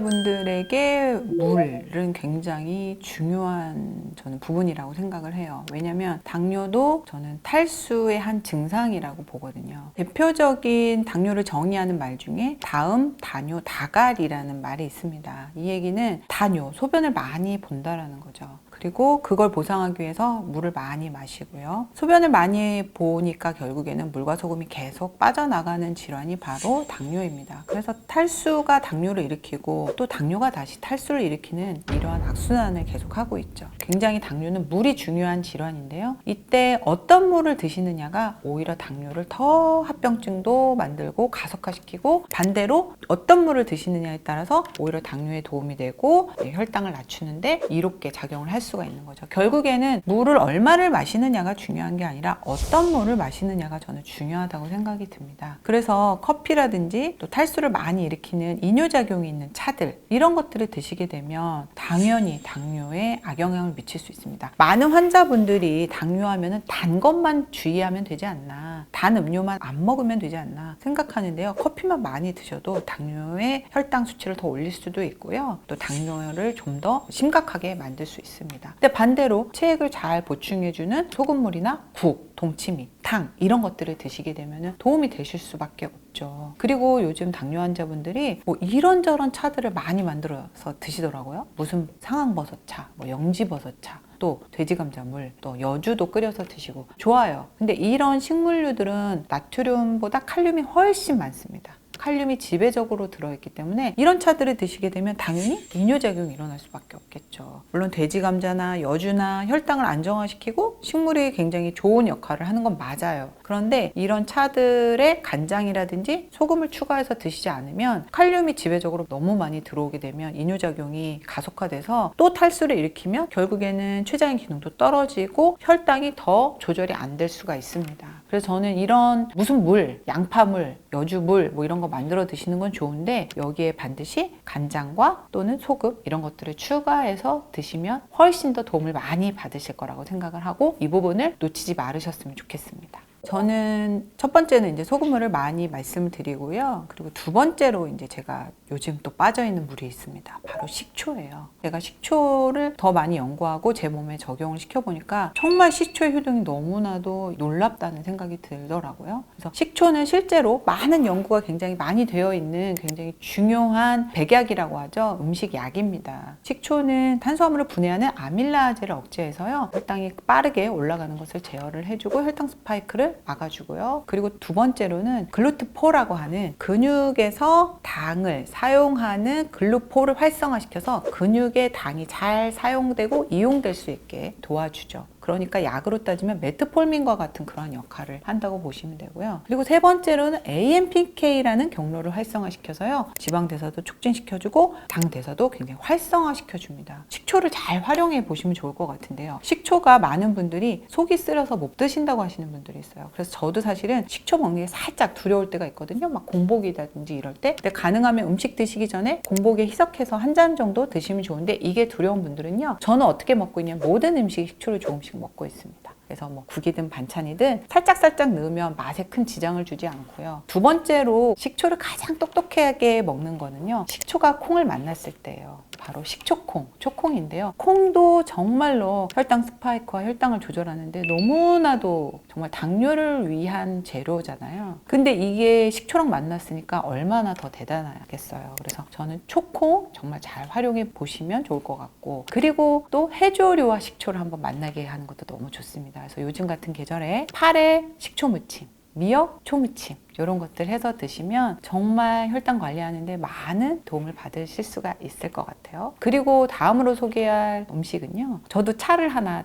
당뇨자분들에게 물은 굉장히 중요한 저는 부분이라고 생각을 해요. 왜냐면 당뇨도 저는 탈수의 한 증상이라고 보거든요. 대표적인 당뇨를 정의하는 말 중에 다음, 다뇨, 다갈이라는 말이 있습니다. 이 얘기는 다뇨, 소변을 많이 본다라는 거죠. 그리고 그걸 보상하기 위해서 물을 많이 마시고요. 소변을 많이 보니까 결국에는 물과 소금이 계속 빠져나가는 질환이 바로 당뇨입니다. 그래서 탈수가 당뇨를 일으키고 또 당뇨가 다시 탈수를 일으키는 이러한 악순환을 계속하고 있죠. 굉장히 당뇨는 물이 중요한 질환인데요. 이때 어떤 물을 드시느냐가 오히려 당뇨를 더 합병증도 만들고 가속화시키고, 반대로 어떤 물을 드시느냐에 따라서 오히려 당뇨에 도움이 되고 혈당을 낮추는데 이롭게 작용을 할 수가 있는 거죠. 결국에는 물을 얼마를 마시느냐가 중요한 게 아니라 어떤 물을 마시느냐가 저는 중요하다고 생각이 듭니다. 그래서 커피라든지 또 탈수를 많이 일으키는 이뇨작용이 있는 차들, 이런 것들을 드시게 되면 당연히 당뇨에 악영향을 미칠 수 있습니다. 많은 환자분들이 당뇨하면 단 것만 주의하면 되지 않나, 단 음료만 안 먹으면 되지 않나 생각하는데요. 커피만 많이 드셔도 당뇨의 혈당 수치를 더 올릴 수도 있고요. 또 당뇨를 좀 더 심각하게 만들 수 있습니다. 근데 반대로 체액을 잘 보충해주는 소금물이나 국, 동치미, 탕 이런 것들을 드시게 되면 도움이 되실 수밖에 없죠. 그리고 요즘 당뇨 환자분들이 뭐 이런저런 차들을 많이 만들어서 드시더라고요. 무슨 상황버섯차, 뭐 영지버섯차, 또 돼지감자물, 또 여주도 끓여서 드시고 좋아요. 근데 이런 식물류들은 나트륨보다 칼륨이 훨씬 많습니다. 칼륨이 지배적으로 들어있기 때문에 이런 차들을 드시게 되면 당연히 이뇨작용이 일어날 수밖에 없겠죠. 물론 돼지감자나 여주나 혈당을 안정화시키고 식물이 굉장히 좋은 역할을 하는 건 맞아요. 그런데 이런 차들에 간장이라든지 소금을 추가해서 드시지 않으면 칼륨이 지배적으로 너무 많이 들어오게 되면 이뇨작용이 가속화돼서 또 탈수를 일으키면 결국에는 췌장의 기능도 떨어지고 혈당이 더 조절이 안 될 수가 있습니다. 그래서 저는 이런 무슨 물, 양파물, 여주물 뭐 이런 거 만들어 드시는 건 좋은데 여기에 반드시 간장과 또는 소금 이런 것들을 추가해서 드시면 훨씬 더 도움을 많이 받으실 거라고 생각을 하고 이 부분을 놓치지 말으셨으면 좋겠습니다. 저는 첫 번째는 이제 소금물을 많이 말씀을 드리고요. 그리고 두 번째로 이제 제가 요즘 또 빠져있는 물이 있습니다. 바로 식초예요. 제가 식초를 더 많이 연구하고 제 몸에 적용을 시켜보니까 정말 식초의 효능이 너무나도 놀랍다는 생각이 들더라고요. 그래서 식초는 실제로 많은 연구가 굉장히 많이 되어 있는 굉장히 중요한 백약이라고 하죠. 음식약입니다. 식초는 탄수화물을 분해하는 아밀라제를 억제해서요. 혈당이 빠르게 올라가는 것을 제어를 해주고 혈당 스파이크를 막아주고요. 그리고 두 번째로는 글루트포라고 하는 근육에서 당을 사용하는 글루포를 활성화시켜서 근육의 당이 잘 사용되고 이용될 수 있게 도와주죠. 그러니까 약으로 따지면 메트폴민과 같은 그런 역할을 한다고 보시면 되고요. 그리고 세 번째로는 AMPK라는 경로를 활성화시켜서요. 지방대사도 촉진시켜주고 당대사도 굉장히 활성화시켜줍니다. 식초를 잘 활용해 보시면 좋을 것 같은데요. 식초가 많은 분들이 속이 쓰려서 못 드신다고 하시는 분들이 있어요. 그래서 저도 사실은 식초 먹는 게 살짝 두려울 때가 있거든요. 막 공복이라든지 이럴 때. 근데 가능하면 음식 드시기 전에 공복에 희석해서 한 잔 정도 드시면 좋은데 이게 두려운 분들은요. 저는 어떻게 먹고 있냐면 모든 음식에 식초를 조금씩 먹고 있습니다. 그래서 뭐 국이든 반찬이든 살짝살짝 넣으면 맛에 큰 지장을 주지 않고요. 두 번째로 식초를 가장 똑똑하게 먹는 거는요. 식초가 콩을 만났을 때예요. 바로 식초콩, 초콩인데요. 콩도 정말로 혈당 스파이크와 혈당을 조절하는데 너무나도 정말 당뇨를 위한 재료잖아요. 근데 이게 식초랑 만났으니까 얼마나 더 대단하겠어요. 그래서 저는 초콩 정말 잘 활용해 보시면 좋을 것 같고, 그리고 또 해조류와 식초를 한번 만나게 하는 것도 너무 좋습니다. 그래서 요즘 같은 계절에 파래 식초 무침, 미역 초무침 이런 것들 해서 드시면 정말 혈당 관리하는데 많은 도움을 받으실 수가 있을 것 같아요. 그리고 다음으로 소개할 음식은요. 저도 차를 하나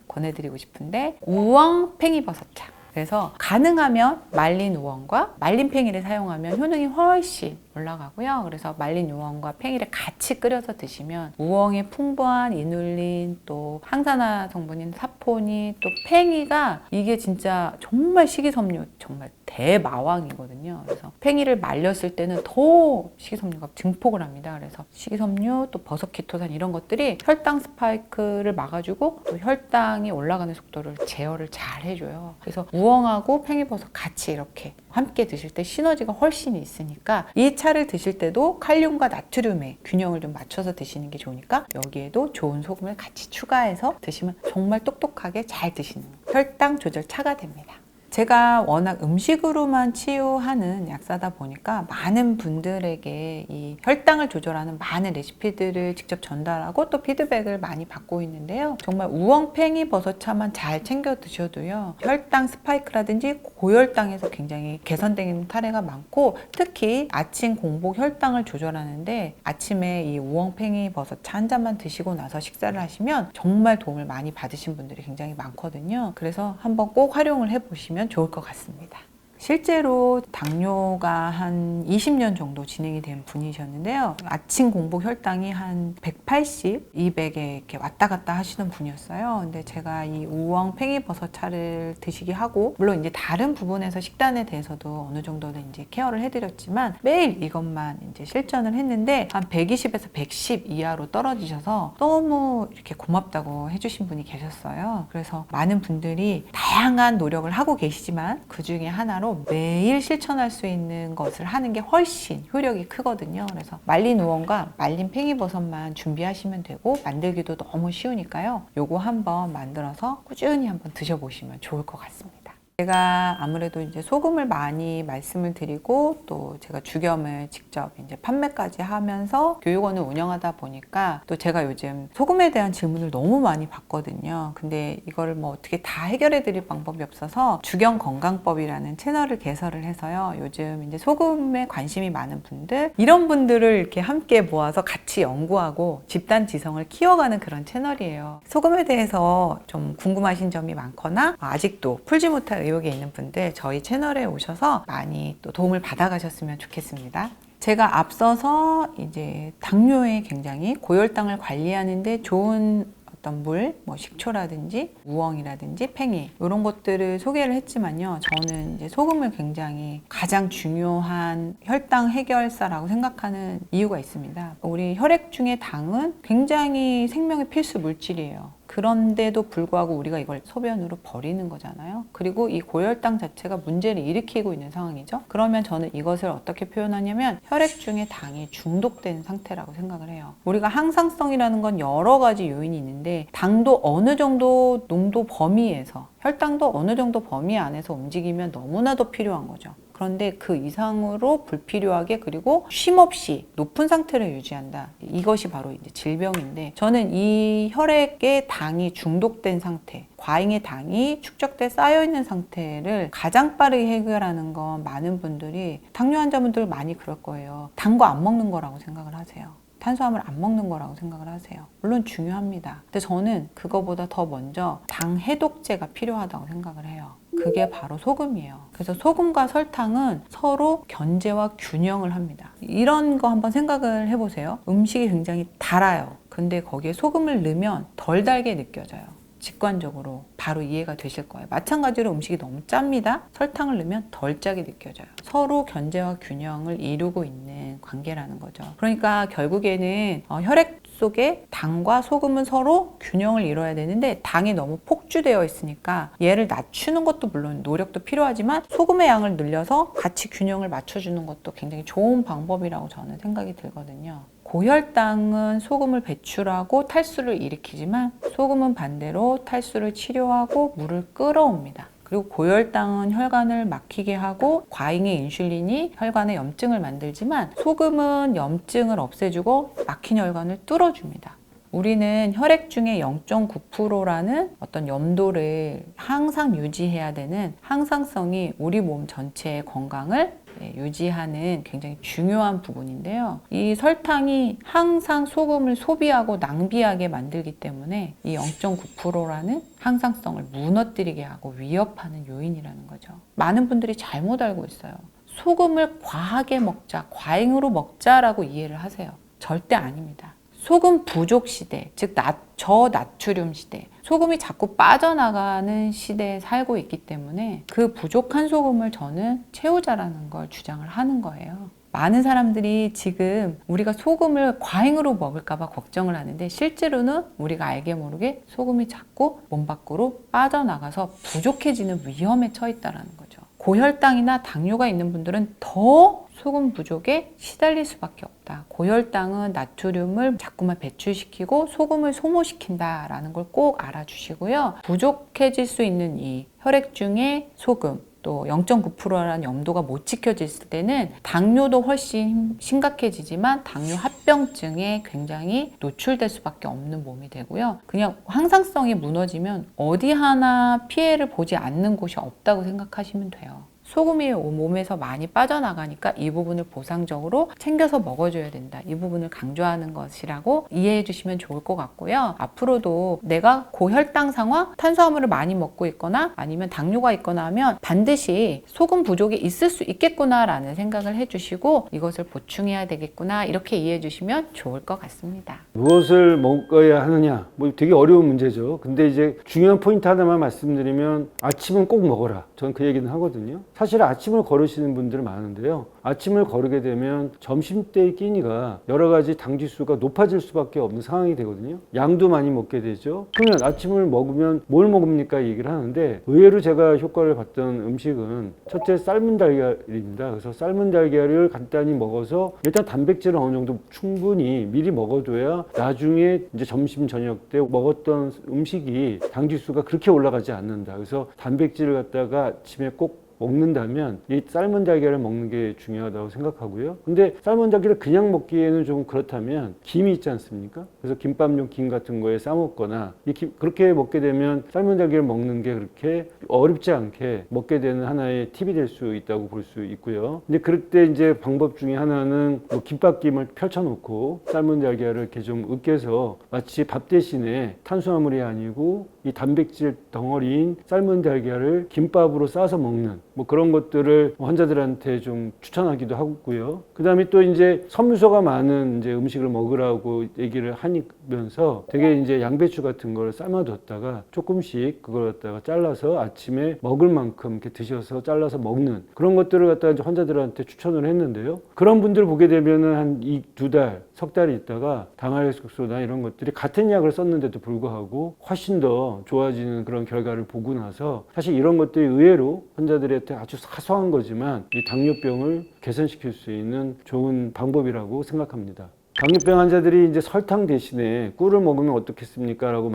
권해드리고 싶은데 우엉 팽이버섯차. 그래서 가능하면 말린 우엉과 말린 팽이를 사용하면 효능이 훨씬 올라가고요. 그래서 말린 우엉과 팽이를 같이 끓여서 드시면 우엉의 풍부한 이눌린 또 항산화 성분인 사포닌 또 팽이가 이게 진짜 정말 식이섬유 정말 대마왕이거든요. 그래서 팽이를 말렸을 때는 더 식이섬유가 증폭을 합니다. 그래서 식이섬유 또 버섯키토산 이런 것들이 혈당 스파이크를 막아주고 또 혈당이 올라가는 속도를 제어를 잘 해줘요. 그래서 우엉하고 팽이버섯 같이 이렇게 함께 드실 때 시너지가 훨씬 있으니까 이 차를 드실 때도 칼륨과 나트륨의 균형을 좀 맞춰서 드시는 게 좋으니까 여기에도 좋은 소금을 같이 추가해서 드시면 정말 똑똑하게 잘 드시는 혈당 조절 차가 됩니다. 제가 워낙 음식으로만 치유하는 약사다 보니까 많은 분들에게 이 혈당을 조절하는 많은 레시피들을 직접 전달하고 또 피드백을 많이 받고 있는데요. 정말 우엉팽이 버섯차만 잘 챙겨 드셔도요. 혈당 스파이크라든지 고혈당에서 굉장히 개선되는 사례가 많고 특히 아침 공복 혈당을 조절하는데 아침에 이 우엉팽이 버섯차 한 잔만 드시고 나서 식사를 하시면 정말 도움을 많이 받으신 분들이 굉장히 많거든요. 그래서 한번 꼭 활용을 해보시면 좋을 것 같습니다. 실제로 당뇨가 한 20년 정도 진행이 된 분이셨는데요. 아침 공복 혈당이 한 180, 200에 이렇게 왔다 갔다 하시는 분이었어요. 근데 제가 이 우엉 팽이버섯 차를 드시게 하고, 물론 이제 다른 부분에서 식단에 대해서도 어느 정도는 이제 케어를 해드렸지만 매일 이것만 이제 실천을 했는데 한 120에서 110 이하로 떨어지셔서 너무 이렇게 고맙다고 해주신 분이 계셨어요. 그래서 많은 분들이 다양한 노력을 하고 계시지만 그 중에 하나로 매일 실천할 수 있는 것을 하는 게 훨씬 효력이 크거든요. 그래서 말린 우엉과 말린 팽이버섯만 준비하시면 되고 만들기도 너무 쉬우니까요. 요거 한번 만들어서 꾸준히 한번 드셔보시면 좋을 것 같습니다. 제가 아무래도 이제 소금을 많이 말씀을 드리고 또 제가 주겸을 직접 이제 판매까지 하면서 교육원을 운영하다 보니까 또 제가 요즘 소금에 대한 질문을 너무 많이 받거든요. 근데 이거를 뭐 어떻게 다 해결해 드릴 방법이 없어서 주겸 건강법이라는 채널을 개설을 해서요. 요즘 이제 소금에 관심이 많은 분들, 이런 분들을 이렇게 함께 모아서 같이 연구하고 집단 지성을 키워가는 그런 채널이에요. 소금에 대해서 좀 궁금하신 점이 많거나 아직도 풀지 못할 의혹이 있는 분들 저희 채널에 오셔서 많이 또 도움을 받아가셨으면 좋겠습니다. 제가 앞서서 이제 당뇨에 굉장히 고혈당을 관리하는데 좋은 어떤 물, 뭐 식초라든지 우엉이라든지 팽이 이런 것들을 소개를 했지만요. 저는 이제 소금을 굉장히 가장 중요한 혈당 해결사라고 생각하는 이유가 있습니다. 우리 혈액 중에 당은 굉장히 생명의 필수 물질이에요. 그런데도 불구하고 우리가 이걸 소변으로 버리는 거잖아요. 그리고 이 고혈당 자체가 문제를 일으키고 있는 상황이죠. 그러면 저는 이것을 어떻게 표현하냐면 혈액 중에 당이 중독된 상태라고 생각을 해요. 우리가 항상성이라는 건 여러 가지 요인이 있는데 당도 어느 정도 농도 범위에서 혈당도 어느 정도 범위 안에서 움직이면 너무나도 필요한 거죠. 그런데 그 이상으로 불필요하게 그리고 쉼없이 높은 상태를 유지한다. 이것이 바로 이제 질병인데 저는 이 혈액의 당이 중독된 상태, 과잉의 당이 축적돼 쌓여있는 상태를 가장 빠르게 해결하는 건 많은 분들이 당뇨 환자분들 많이 그럴 거예요. 단 거 안 먹는 거라고 생각을 하세요. 탄수화물 안 먹는 거라고 생각을 하세요. 물론 중요합니다. 근데 저는 그거보다 더 먼저 당 해독제가 필요하다고 생각을 해요. 그게 바로 소금이에요. 그래서 소금과 설탕은 서로 견제와 균형을 합니다. 이런 거 한번 생각을 해보세요. 음식이 굉장히 달아요. 근데 거기에 소금을 넣으면 덜 달게 느껴져요. 직관적으로 바로 이해가 되실 거예요. 마찬가지로 음식이 너무 짭니다. 설탕을 넣으면 덜 짜게 느껴져요. 서로 견제와 균형을 이루고 있는 관계라는 거죠. 그러니까 결국에는 혈액 속에 당과 소금은 서로 균형을 이뤄야 되는데 당이 너무 폭주되어 있으니까 얘를 낮추는 것도 물론 노력도 필요하지만 소금의 양을 늘려서 같이 균형을 맞춰주는 것도 굉장히 좋은 방법이라고 저는 생각이 들거든요. 고혈당은 소금을 배출하고 탈수를 일으키지만 소금은 반대로 탈수를 치료하고 물을 끌어옵니다. 그리고 고혈당은 혈관을 막히게 하고 과잉의 인슐린이 혈관에 염증을 만들지만 소금은 염증을 없애주고 막힌 혈관을 뚫어줍니다. 우리는 혈액 중에 0.9%라는 어떤 염도를 항상 유지해야 되는 항상성이 우리 몸 전체의 건강을 유지하는 굉장히 중요한 부분인데요. 이 설탕이 항상 소금을 소비하고 낭비하게 만들기 때문에 이 0.9%라는 항상성을 무너뜨리게 하고 위협하는 요인이라는 거죠. 많은 분들이 잘못 알고 있어요. 소금을 과하게 먹자, 과잉으로 먹자라고 이해를 하세요. 절대 아닙니다. 소금 부족 시대, 즉 저나트륨 시대, 소금이 자꾸 빠져나가는 시대에 살고 있기 때문에 그 부족한 소금을 저는 채우자라는 걸 주장을 하는 거예요. 많은 사람들이 지금 우리가 소금을 과잉으로 먹을까봐 걱정을 하는데 실제로는 우리가 알게 모르게 소금이 자꾸 몸 밖으로 빠져나가서 부족해지는 위험에 처했다는 거죠. 고혈당이나 당뇨가 있는 분들은 더 소금 부족에 시달릴 수밖에 없다. 고혈당은 나트륨을 자꾸만 배출시키고 소금을 소모시킨다라는 걸 꼭 알아주시고요. 부족해질 수 있는 이 혈액 중에 소금, 또 0.9%라는 염도가 못 지켜졌을 때는 당뇨도 훨씬 심각해지지만 당뇨 합병증에 굉장히 노출될 수밖에 없는 몸이 되고요. 그냥 항상성이 무너지면 어디 하나 피해를 보지 않는 곳이 없다고 생각하시면 돼요. 소금이 몸에서 많이 빠져나가니까 이 부분을 보상적으로 챙겨서 먹어줘야 된다. 이 부분을 강조하는 것이라고 이해해 주시면 좋을 것 같고요. 앞으로도 내가 고혈당 상황, 탄수화물을 많이 먹고 있거나 아니면 당뇨가 있거나 하면 반드시 소금 부족이 있을 수 있겠구나라는 생각을 해주시고 이것을 보충해야 되겠구나 이렇게 이해해 주시면 좋을 것 같습니다. 무엇을 먹어야 하느냐, 뭐 되게 어려운 문제죠. 근데 이제 중요한 포인트 하나만 말씀드리면 아침은 꼭 먹어라. 저는 그 얘기는 하거든요. 사실 아침을 거르시는 분들은 많은데요. 아침을 거르게 되면 점심때의 끼니가 여러 가지 당 지수가 높아질 수밖에 없는 상황이 되거든요. 양도 많이 먹게 되죠. 그러면 아침을 먹으면 뭘 먹습니까? 얘기를 하는데 의외로 제가 효과를 봤던 음식은 첫째 삶은 달걀입니다. 그래서 삶은 달걀을 간단히 먹어서 일단 단백질은 어느 정도 충분히 미리 먹어둬야 나중에 이제 점심 저녁 때 먹었던 음식이 당 지수가 그렇게 올라가지 않는다. 그래서 단백질을 갖다가 아침에 꼭 먹는다면 이 삶은 달걀을 먹는 게 중요하다고 생각하고요. 근데 삶은 달걀을 그냥 먹기에는 좀 그렇다면 김이 있지 않습니까? 그래서 김밥용 김 같은 거에 싸 먹거나 그렇게 먹게 되면 삶은 달걀을 먹는 게 그렇게 어렵지 않게 먹게 되는 하나의 팁이 될 수 있다고 볼 수 있고요. 근데 그럴 때 이제 방법 중에 하나는 뭐 김밥김을 펼쳐놓고 삶은 달걀을 이렇게 좀 으깨서 마치 밥 대신에 탄수화물이 아니고 이 단백질 덩어리인 삶은 달걀을 김밥으로 싸서 먹는 뭐 그런 것들을 환자들한테 좀 추천하기도 하고요. 그 다음에 또 이제 섬유소가 많은 이제 음식을 먹으라고 얘기를 하면서 되게 이제 양배추 같은 걸 삶아뒀다가 조금씩 그걸 갖다가 잘라서 아침에 먹을 만큼 이렇게 드셔서 잘라서 먹는 그런 것들을 갖다가 이제 환자들한테 추천을 했는데요. 그런 분들 보게 되면은 한 2-2달, 석 달이 있다가 당활효소나 이런 것들이 같은 약을 썼는데도 불구하고 훨씬 더 좋아지는 그런 결과를 보고 나서 사실 이런 것들이 의외로 환자들한테 아주 사소한 거지만 이 당뇨병을 개선시킬 수 있는 좋은 방법이라고 생각합니다. 당뇨병 환자들이 이제 설탕 대신에 꿀을 먹으면 어떻겠습니까? 라고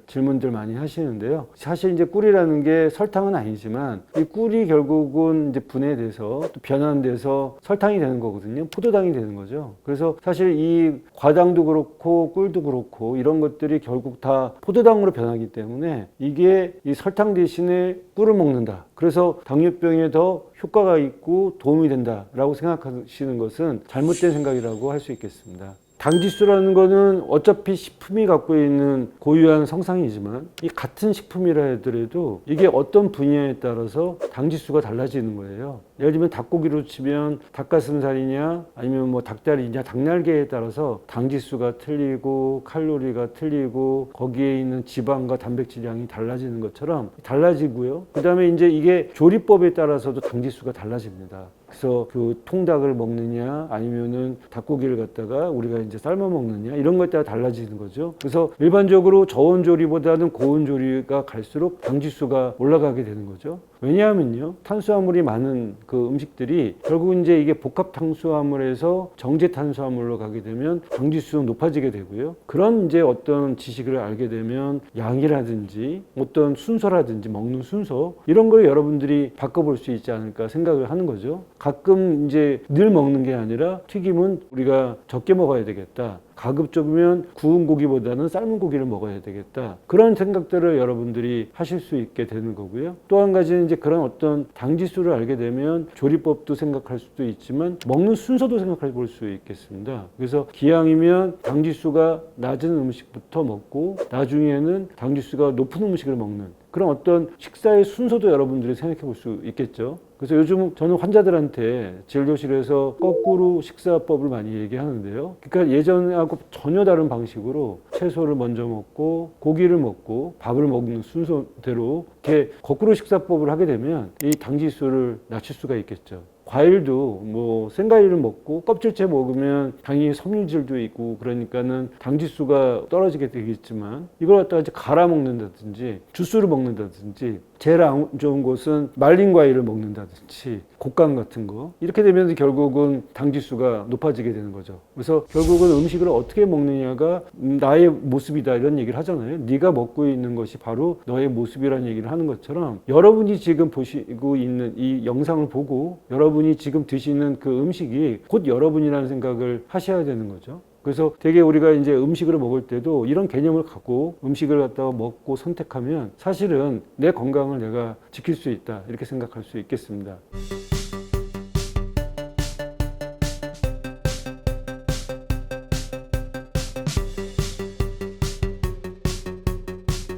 질문들 많이 하시는데요. 사실 이제 꿀이라는 게 설탕은 아니지만 이 꿀이 결국은 이제 분해돼서 또 변환돼서 설탕이 되는 거거든요. 포도당이 되는 거죠. 그래서 사실 이 과당도 그렇고 꿀도 그렇고 이런 것들이 결국 다 포도당으로 변하기 때문에 이게 이 설탕 대신에 꿀을 먹는다. 그래서 당뇨병에 더 효과가 있고 도움이 된다라고 생각하시는 것은 잘못된 생각이라고 할 수 있겠습니다. 당지수라는 거는 어차피 식품이 갖고 있는 고유한 성상이지만 이 같은 식품이라 하더라도 이게 어떤 분야에 따라서 당지수가 달라지는 거예요. 예를 들면 닭고기로 치면 닭가슴살이냐 아니면 뭐 닭다리냐 닭날개에 따라서 당지수가 틀리고 칼로리가 틀리고 거기에 있는 지방과 단백질 양이 달라지는 것처럼 달라지고요. 그 다음에 이제 이게 조리법에 따라서도 당지수가 달라집니다. 그래서 그 통닭을 먹느냐 아니면은 닭고기를 갖다가 우리가 이제 삶아 먹느냐 이런 것에 따라 달라지는 거죠. 그래서 일반적으로 저온 조리보다는 고온 조리가 갈수록 당지수가 올라가게 되는 거죠. 왜냐하면요, 탄수화물이 많은 그 음식들이 결국 이제 이게 복합 탄수화물에서 정제 탄수화물로 가게 되면 당지수가 높아지게 되고요. 그런 이제 어떤 지식을 알게 되면 양이라든지 어떤 순서라든지 먹는 순서 이런 걸 여러분들이 바꿔볼 수 있지 않을까 생각을 하는 거죠. 가끔 이제 늘 먹는 게 아니라 튀김은 우리가 적게 먹어야 되겠다. 가급적이면 구운 고기보다는 삶은 고기를 먹어야 되겠다. 그런 생각들을 여러분들이 하실 수 있게 되는 거고요. 또 한 가지는 이제 그런 어떤 당지수를 알게 되면 조리법도 생각할 수도 있지만 먹는 순서도 생각해 볼 수 있겠습니다. 그래서 기왕이면 당지수가 낮은 음식부터 먹고 나중에는 당지수가 높은 음식을 먹는 그런 어떤 식사의 순서도 여러분들이 생각해 볼 수 있겠죠. 그래서 요즘 저는 환자들한테 진료실에서 거꾸로 식사법을 많이 얘기하는데요. 그러니까 예전하고 전혀 다른 방식으로 채소를 먼저 먹고 고기를 먹고 밥을 먹는 순서대로 이렇게 거꾸로 식사법을 하게 되면 이 당지수를 낮출 수가 있겠죠. 과일도 뭐 생과일을 먹고 껍질째 먹으면 당연히 섬유질도 있고 그러니까는 당지수가 떨어지게 되겠지만 이걸 갖다가 이제 갈아 먹는다든지 주스를 먹는다든지 제일 안 좋은 것은 말린 과일을 먹는다든지 곶감 같은 거 이렇게 되면 결국은 당지수가 높아지게 되는 거죠. 그래서 결국은 음식을 어떻게 먹느냐가 나의 모습이다 이런 얘기를 하잖아요. 네가 먹고 있는 것이 바로 너의 모습이라는 얘기를 하는 것처럼 여러분이 지금 보시고 있는 이 영상을 보고 여러분이 지금 드시는 그 음식이 곧 여러분이라는 생각을 하셔야 되는 거죠. 그래서 되게 우리가 이제 음식을 먹을 때도 이런 개념을 갖고 음식을 갖다가 먹고 선택하면 사실은 내 건강을 내가 지킬 수 있다 이렇게 생각할 수 있겠습니다.